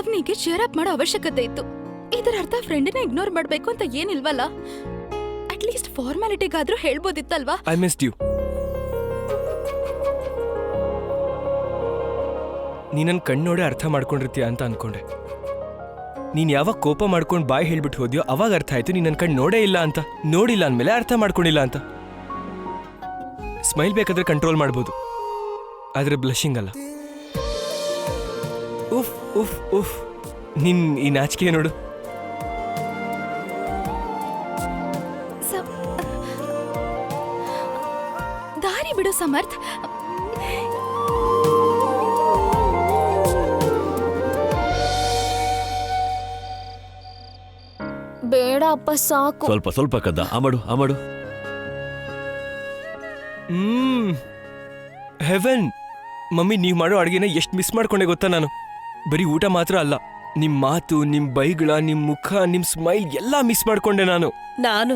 ಅಗ್ನಿಗೆ cheer up ಮಾಡೋ ಅವಶ್ಯಕತೆ ಇತ್ತು. ಇದರ ಅರ್ಥ ಫ್ರೆಂಡ್ನ ಇಗ್ನೋರ್ ಮಾಡ್ಬೇಕು ಅಂತ ಏನಿಲ್ವಲ್ಲ. ಅಟ್ಲೀಸ್ಟ್ ಫಾರ್ಮಾಲಿಟಿಗಾದ್ರೂ ಹೇಳ್ಬೋದಿತ್ತಲ್ವಾ? I missed you. ನೀನನ್ ಕಣ್ಣೋಡೆ ಅರ್ಥ ಮಾಡ್ಕೊಂಡಿರ್ತೀಯ ಅಂತ ಅನ್ಕೊಂಡೆ. ನೀನ್ ಯಾವಾಗ ಕೋಪ ಮಾಡ್ಕೊಂಡು ಬಾಯ್ ಹೇಳ್ಬಿಟ್ಟು ಹೋದ್ಯೋ ಅವಾಗ ಅರ್ಥ ಆಯ್ತು ನೀನ್ ನನ್ ಕಣ್ ನೋಡೇ ಇಲ್ಲ ಅಂತ. ನೋಡಿಲ್ಲ ಅಂದ್ಮೇಲೆ ಅರ್ಥ ಮಾಡ್ಕೊಂಡಿಲ್ಲ ಅಂತ. ಸ್ಮೈಲ್ ಬೇಕಾದ್ರೆ ಕಂಟ್ರೋಲ್ ಮಾಡ್ಬೋದು, ಆದ್ರೆ ಬ್ಲಶಿಂಗ್ ಅಲ್ಲ. ಉಫ್ ಉಫ್ ಉಫ್, ನಿನ್ ಈ ನಾಚಿಕೆ ನೋಡು. ದಾರಿ ಬಿಡು ಸಮರ್ಥ್. ಬೇಡ ಅಪ್ಪ, ಸಾಕು. ಸ್ವಲ್ಪ ಸ್ವಲ್ಪ ಕದ್ದ. ಆಮಾಡು. ಹೆವೆನ್. ಮಮ್ಮಿ ನೀವ್ ಮಾಡೋ ಅಡುಗೆನ ಎಷ್ಟು ಮಿಸ್ ಮಾಡ್ಕೊಂಡೆ ಗೊತ್ತಾ ನಾನು. ಬರೀ ಊಟ ಮಾತ್ರ ಅಲ್ಲ, ನಿಮ್ ಮಾತು, ನಿಮ್ ಬೈಗಳ, ನಿಮ್ ಮುಖ, ನಿಮ್ ಸ್ಮೈಲ್ ಎಲ್ಲ ಮಿಸ್ ಮಾಡ್ಕೊಂಡೆ ನಾನು. ನಾನು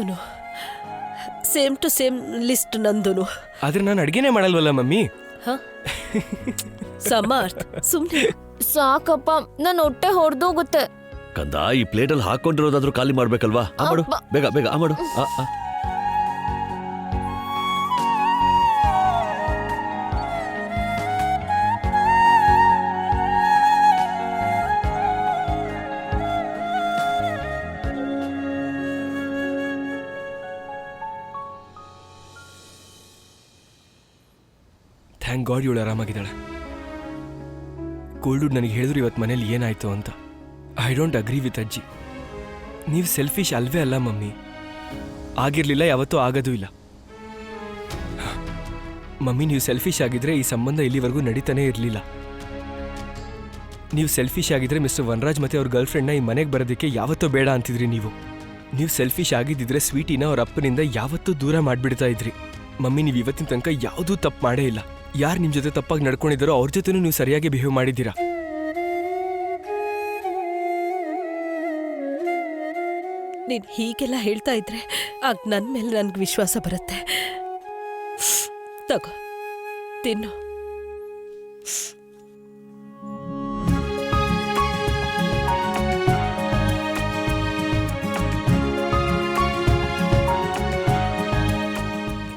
ಸೇಮ್ ಟು ಸೇಮ್ ಲಿಸ್ಟ್ ನಂದುನು. ಆದ್ರೆ ನಾನು ಅಡುಗೆನೇ ಮಾಡಲ್ವಲ್ಲ ಮಮ್ಮಿ. ಸಮರ್ಥ್, ಸುಮ್ನೆ ಸಾಕಪ್ಪ, ನನ್ನ ಹೊಟ್ಟೆ ಹೊಡೆದೋಗುತ್ತೆ. ಕಂದ, ಈ ಪ್ಲೇಟಲ್ಲಿ ಹಾಕೊಂಡಿರೋದಾದ್ರೂ ಖಾಲಿ ಮಾಡ್ಬೇಕಲ್ವಾ? ಆಮಾಡು, ಬೇಗ ಬೇಗ ಆಮಾಡು. ಥ್ಯಾಂಕ್ ಗಾಡ್ ಇವಳು ಆರಾಮಾಗಿದ್ದಾಳೆ. ಕೋಲ್ಡ್ ನನಗೆ ಹೇಳಿದ್ರು ಇವತ್ತು ಮನೇಲಿ ಏನಾಯ್ತು ಅಂತ. ಐ ಡೋಂಟ್ ಅಗ್ರಿ ವಿತ್ ಅಜ್ಜಿ. ನೀವು ಸೆಲ್ಫಿಶ್ ಅಲ್ವೇ ಅಲ್ಲ ಮಮ್ಮಿ. ಆಗಿರ್ಲಿಲ್ಲ, ಯಾವತ್ತೂ ಆಗೋದೂ ಇಲ್ಲ. ಮಮ್ಮಿ, ನೀವು ಸೆಲ್ಫಿಶ್ ಆಗಿದ್ರೆ ಈ ಸಂಬಂಧ ಇಲ್ಲಿವರೆಗೂ ನಡೀತಾನೆ ಇರಲಿಲ್ಲ. ನೀವು ಸೆಲ್ಫಿಶ್ ಆಗಿದ್ರೆ ಮಿಸ್ಟರ್ ವನರಾಜ್ ಮತ್ತೆ ಅವ್ರ ಗರ್ಲ್ ಫ್ರೆಂಡ್ನ ಈ ಮನೆಗೆ ಬರೋದಕ್ಕೆ ಯಾವತ್ತೂ ಬೇಡ ಅಂತಿದ್ರಿ ನೀವು. ನೀವು ಸೆಲ್ಫಿಶ್ ಆಗಿದ್ದಿದ್ರೆ ಸ್ವೀಟಿನ ಅವ್ರ ಅಪ್ಪನಿಂದ ಯಾವತ್ತೂ ದೂರ ಮಾಡಿಬಿಡ್ತಾ ಇದ್ರಿ. ಮಮ್ಮಿ, ನೀವು ಇವತ್ತಿನ ತನಕ ಯಾವುದೂ ತಪ್ಪು ಮಾಡೇ ಇಲ್ಲ. ಯಾರು ನಿಮ್ಮ ಜೊತೆ ತಪ್ಪಾಗಿ ನಡ್ಕೊಂಡಿದ್ದಾರೋ ಅವ್ರ ಜೊತೆನೂ ನೀವು ಸರಿಯಾಗಿ ಬಿಹೇವ್ ಮಾಡಿದ್ದೀರಾ. ನೀನ್ ಹೀಗೆಲ್ಲ ಹೇಳ್ತಾ ಇದ್ರೆ ಆಗ ನನ್ ಮೇಲೆ ನನ್ಗೆ ವಿಶ್ವಾಸ ಬರುತ್ತೆ. ತಗೋ, ತಿನ್ನು.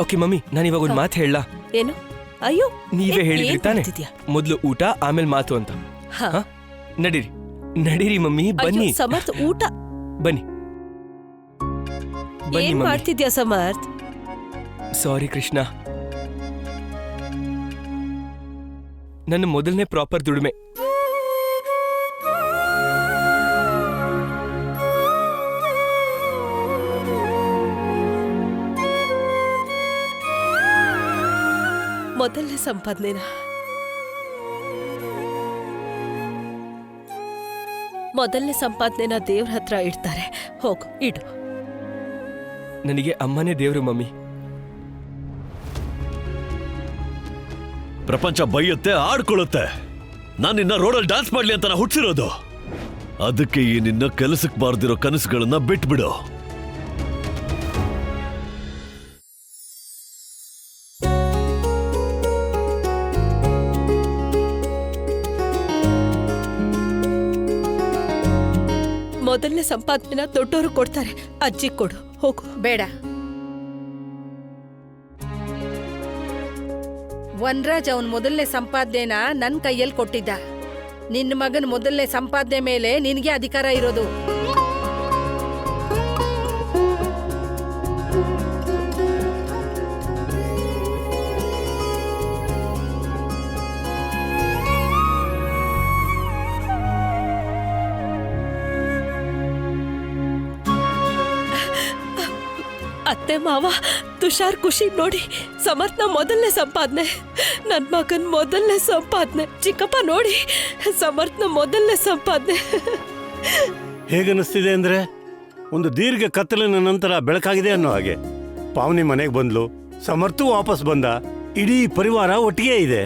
ಓಕೆ ಮಮ್ಮಿ, ನಾನು ಇವಾಗ ಒಂದು ಮಾತು ಹೇಳಲಾ? ಏನು? ಅಯ್ಯೋ, ನೀವೇ ಹೇಳಿದ್ರಿ ತಾನೆ ಮೊದಲು ಊಟ ಆಮೇಲೆ ಮಾತು ಅಂತ. ನಡೀರಿ ನಡೀರಿ ಮಮ್ಮಿ, ಬನ್ನಿ. ಸಮರ್ಥ್, ಊಟ ಬನ್ನಿ ಬನ್ನಿ. ಏನ್ ಮಾಡ್ತಿದ್ಯಾ ಸಮರ್ಥ್? ಸಾರಿ ಕೃಷ್ಣ, ನನ್ನ ಮೊದಲನೇ ಪ್ರಾಪರ್ ದುಡಿಮೆ. ಮೊದಲನೇ ಸಂಪಾದನೆನ ದೇವ್ರ ಹತ್ರ ಇಡ್ತಾರೆ. ಹೋಗು, ಇಡು. ನನಗೆ ಅಮ್ಮನೇ ದೇವ್ರು ಮಮ್ಮಿ. ಪ್ರಪಂಚ ಬೈಯುತ್ತೆ, ಆಡ್ಕೊಳ್ಳುತ್ತೆ. ನಾನು ನಿನ್ನ ರೋಡಲ್ಲಿ ಡ್ಯಾನ್ಸ್ ಮಾಡ್ಲಿ ಅಂತ ಹುಟ್ಟಿಸಿರೋದು. ಅದಕ್ಕೆ ಈ ನಿನ್ನ ಕೆಲಸಕ್ಕೆ ಬಾರ್ದಿರೋ ಕನಸುಗಳನ್ನ ಬಿಟ್ಬಿಡು. ಮೊದಲನೇ ಸಂಪಾದನೆನ ದೊಡ್ಡವರು ಕೊಡ್ತಾರೆ. ಅಜ್ಜಿ ಕೊಡು, ಹೋಗು. ಬೇಡ, ವನರಾಜ್ ಅವನ್ ಮೊದಲನೇ ಸಂಪಾದನೆನ ನನ್ ಕೈಯಲ್ಲಿ ಕೊಟ್ಟಿದ್ದ. ನಿನ್ನ ಮಗನ್ ಮೊದಲನೇ ಸಂಪಾದನೆ ಮೇಲೆ ನಿನಗೆ ಅಧಿಕಾರ ಇರೋದು. ಅತ್ತೆ ಮಾವ ತುಷಾರ್ ಖುಷಿ ನೋಡಿ. ಸಮರ್ಥ್ನ ಮೊದಲನೇ ಸಂಪಾದನೆ, ನನ್ ಮಗನ್ ಮೊದಲನೇ ಸಂಪಾದನೆ. ಚಿಕ್ಕಪ್ಪ ನೋಡಿ, ಸಮರ್ಥ್ನ ಮೊದಲನೇ ಸಂಪಾದನೆ. ಹೇಗನ್ನಿಸ್ತಿದೆ ಅಂದ್ರೆ ಒಂದು ದೀರ್ಘ ಕತ್ತಲಿನ ನಂತರ ಬೆಳಕಾಗಿದೆ ಅನ್ನೋ ಹಾಗೆ. ಪಾವನಿ ಮನೆಗೆ ಬಂದ್ಲು, ಸಮರ್ಥು ವಾಪಸ್ ಬಂದ, ಇಡೀ ಪರಿವಾರ ಒಟ್ಟಿಗೆ ಇದೆ.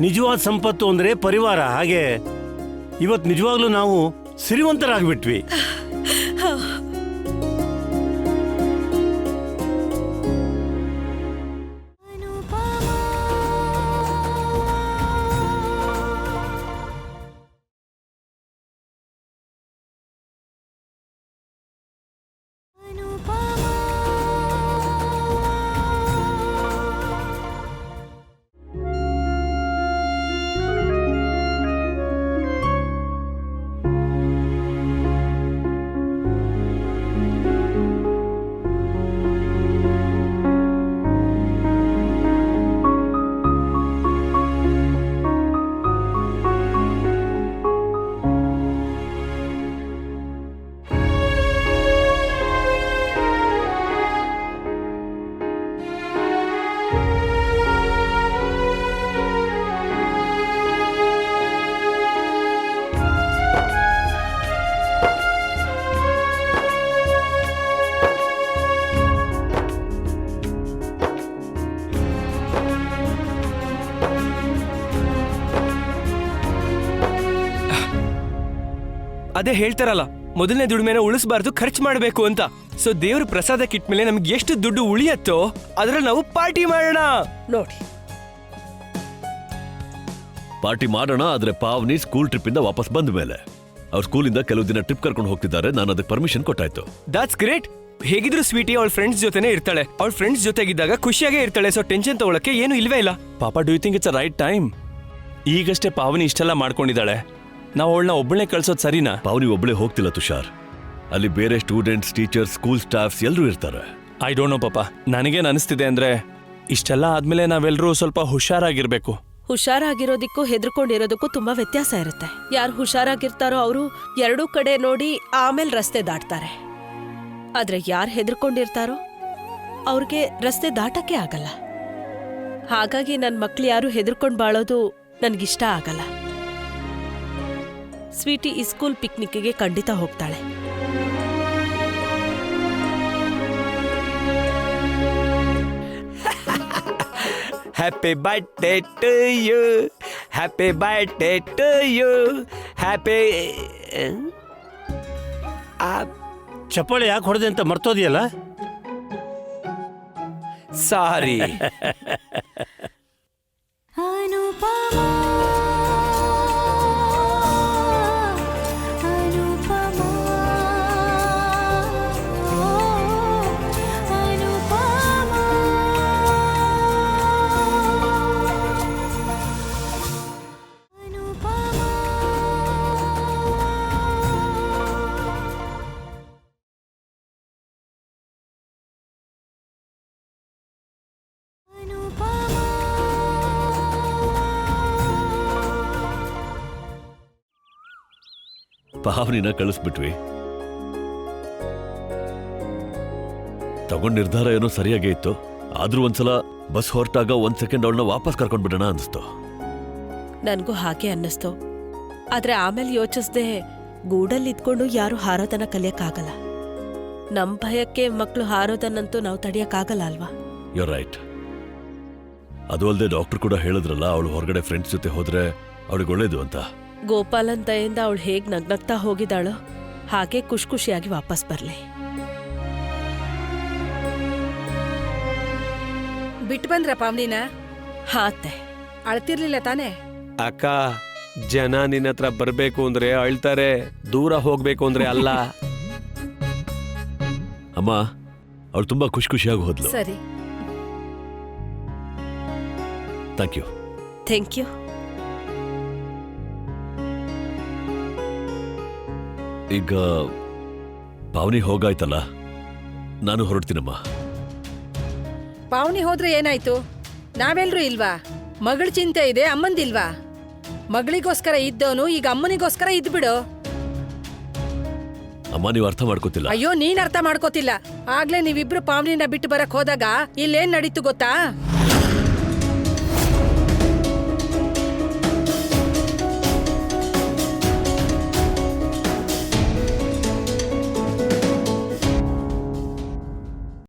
ನಿಜವಾದ ಸಂಪತ್ತು ಅಂದ್ರೆ ಪರಿವಾರ. ಹಾಗೆ ಇವತ್ತು ನಿಜವಾಗ್ಲೂ ನಾವು ಸಿರಿವಂತರಾಗ್ಬಿಟ್ವಿ. ಅದೇ ಹೇಳ್ತಾರಲ್ಲ, ಮೊದಲನೇ ದುಡಿಮೆನ ಉಳಿಸಬಾರ್ದು, ಖರ್ಚು ಮಾಡಬೇಕು ಅಂತ. ಸೊ ದೇವ್ರ ಪ್ರಸಾದ ಕಿಟ್ಮೇಲೆ ನಮ್ಗೆ ಎಷ್ಟು ದುಡ್ಡು ಉಳಿಯತ್ತೋ ಅದ್ರಲ್ಲಿ ನಾವು ಪಾರ್ಟಿ ಮಾಡೋಣ. ನೋಡಿ, ಪಾರ್ಟಿ ಮಾಡೋಣ, ಆದ್ರೆ ಪಾವನಿ ಸ್ಕೂಲ್ ಟ್ರಿಪ್ ಇಂದ ವಾಪಸ್ ಬಂದ ಮೇಲೆ. ಅವ್ರ ಸ್ಕೂಲಿಂದ ಕೆಲವು ದಿನ ಟ್ರಿಪ್ ಕರ್ಕೊಂಡು ಹೋಗ್ತಿದ್ದಾರೆ, ನಾನು ಅದಕ್ಕೆ ಪರ್ಮಿಷನ್ ಕೊಟ್ಟಾಯ್ತು. That's great. ಹೇಗಿದ್ರು ಸ್ವೀಟಿ ಅವಳ ಫ್ರೆಂಡ್ಸ್ ಜೊತೆನೇ ಇರ್ತಾಳೆ. ಅವಳ ಫ್ರೆಂಡ್ಸ್ ಜೊತೆಗಿದ್ದಾಗ ಖುಷಿಯಾಗೇ ಇರ್ತಾಳೆ. ಸೊ ಟೆನ್ಷನ್ ತಗೊಳಕ್ಕೆ ಏನು ಇಲ್ವೇ ಇಲ್ಲ. ಪಾಪ, do you think it's a right time? ಈಗಷ್ಟೇ ಪಾವನಿ ಇಷ್ಟೆಲ್ಲ ಮಾಡ್ಕೊಂಡಿದ್ದಾಳೆ, ನಾವು ಅವಳನ್ನ ಒಬ್ಬಳೇ ಕಳ್ಸೋದು ಸರಿನಾ? ಪಾವನಿ ಒಬ್ಳೆ ಹೋಗ್ತಿಲ್ಲ ತುಷಾರ್, ಅಲ್ಲಿ ಬೇರೆ ಸ್ಟೂಡೆಂಟ್ಸ್, ಟೀಚರ್ಸ್, ಸ್ಕೂಲ್ ಸ್ಟಾಫ್ಸ್ ಎಲ್ಲರೂ ಇರ್ತಾರೆ. ಐ ಡೋಂಟ್ ನೋ ಪಾಪ, ನನಗೇನು ಅನಿಸ್ತಿದೆ ಅಂದ್ರೆ ಇಷ್ಟೆಲ್ಲ ಆದ್ಮೇಲೆ ನಾವೆಲ್ಲರೂ ಸ್ವಲ್ಪ ಹುಷಾರಾಗಿರ್ಬೇಕು. ಹುಷಾರಾಗಿರೋದಕ್ಕೂ ಹೆದರ್ಕೊಂಡಿರೋದಕ್ಕೂ ತುಂಬಾ ವ್ಯತ್ಯಾಸ ಇರುತ್ತೆ. ಯಾರು ಹುಷಾರಾಗಿರ್ತಾರೋ ಅವರು ಎರಡೂ ಕಡೆ ನೋಡಿ ಆಮೇಲೆ ರಸ್ತೆ ದಾಟ್ತಾರೆ. ಆದ್ರೆ ಯಾರು ಹೆದರ್ಕೊಂಡಿರ್ತಾರೋ ಅವ್ರಿಗೆ ರಸ್ತೆ ದಾಟಕ್ಕೆ ಆಗಲ್ಲ. ಹಾಗಾಗಿ ನನ್ನ ಮಕ್ಳು ಯಾರು ಹೆದರ್ಕೊಂಡ್ ಬಾಳೋದು ನನ್ಗಿಷ್ಟ ಆಗಲ್ಲ. ಸ್ವೀಟಿ ಈ ಸ್ಕೂಲ್ ಪಿಕ್ನಿಕ್ಗೆ ಖಂಡಿತ ಹೋಗ್ತಾಳೆ. Happy birthday to you, happy birthday to you, happy. ಚಪ್ಪಾಳೆ ಯಾಕೆ ಹೊಡೆದೆ ಅಂತ ಮರ್ತೋದಿಯಲ್ಲ? ಸಾರಿ. ಪಾವನಿನ ಕಳಿಸ್ಬಿಟ್ವಿ. ತಗೊಂಡ್ ನಿರ್ಧಾರ ಏನೋ ಸರಿಯಾಗೇ ಇತ್ತು, ಆದ್ರೂ ಒಂದ್ಸಲ ಬಸ್ ಹೊರಟಾಗ 1 ಸೆಕೆಂಡ್ ಅವಳನ್ನ ವಾಪಸ್ ಕರ್ಕೊಂಡ್ಬಿಡೋಣ ಅನಿಸ್ತು. ನನ್ಗೂ ಹಾಗೆ ಅನ್ನಿಸ್ತು. ಆದ್ರೆ ಆಮೇಲೆ ಯೋಚಿಸ್ದೆ, ಗೂಡಲ್ಲಿ ಇದ್ಕೊಂಡು ಯಾರು ಹಾರೋದನ್ನ ಕಲಿಯಕ್ಕಾಗಲ್ಲ. ನಮ್ ಭಯಕ್ಕೆ ಮಕ್ಳು ಹಾರೋದನ್ನಂತೂ ನಾವು ತಡಿಯಕ್ಕಾಗಲ್ಲ ಅಲ್ವಾ? You right. ಅದು ಅಲ್ಲದೆ ಡಾಕ್ಟರ್ ಕೂಡ ಹೇಳಿದ್ರಲ್ಲ, ಅವಳು ಹೊರಗಡೆ ಫ್ರೆಂಡ್ಸ್ ಜೊತೆ ಹೋದ್ರೆ ಅವಳಿಗೆ ಒಳ್ಳೇದು ಅಂತ. ಗೋಪಾಲನ್ ದಯಿಂದ ಅವಳು ಹೇಗ್ ನಗ್ನಗ್ತಾ ಹೋಗಿದ್ದಾಳೋ ಹಾಗೆ ಖುಷಿಯಾಗಿ ವಾಪಸ್ ಬರ್ಲಿ. ಬಿಟ್ಟು ಬಂದ್ರ ಪಾವನಿನ? ಹಾತೆ ಅಳ್ತಿರ್ಲಿಲ್ಲ ತಾನೇ? ಅಕ್ಕ, ಜನ ನಿನ್ನ ಹತ್ರ ಬರ್ಬೇಕು ಅಂದ್ರೆ ಅಳ್ತಾರೆ, ದೂರ ಹೋಗ್ಬೇಕು ಅಂದ್ರೆ ಅಲ್ಲ. ಅಮ್ಮ, ಅವಳು ತುಂಬಾ ಖುಷಿಯಾಗಿ ಹೋದ್ಲು. ಸರಿ, ಥ್ಯಾಂಕ್ ಯು. Thank you. ಈಗ ಪಾವನಿ ಹೋಗಾಯ್ತಲ್ಲ, ನಾನು ಹೊರಡ್ತೀನಮ್ಮ. ಪಾವನಿ ಹೋದ್ರೆ ಏನಾಯ್ತು? ನಾವೆಲ್ರೂ ಇಲ್ವಾ? ಮಗಳ ಚಿಂತೆ ಇದೆ, ಅಮ್ಮಂದಿಲ್ವಾ? ಮಗಳಿಗೋಸ್ಕರ ಇದ್ದವನು ಈಗ ಅಮ್ಮನಿಗೋಸ್ಕರ ಇದ್ಬಿಡು. ಅಮ್ಮ, ನೀವು ಅರ್ಥ ಮಾಡ್ಕೋತಿಲ್ಲ. ಅಯ್ಯೋ, ನೀನ್ ಅರ್ಥ ಮಾಡ್ಕೋತಿಲ್ಲ. ಆಗ್ಲೇ ನೀವಿಬ್ರು ಪಾವನಿನ ಬಿಟ್ಟು ಬರಕ್ ಹೋದಾಗ ಇಲ್ಲೇನ್ ನಡೀತು ಗೊತ್ತಾ?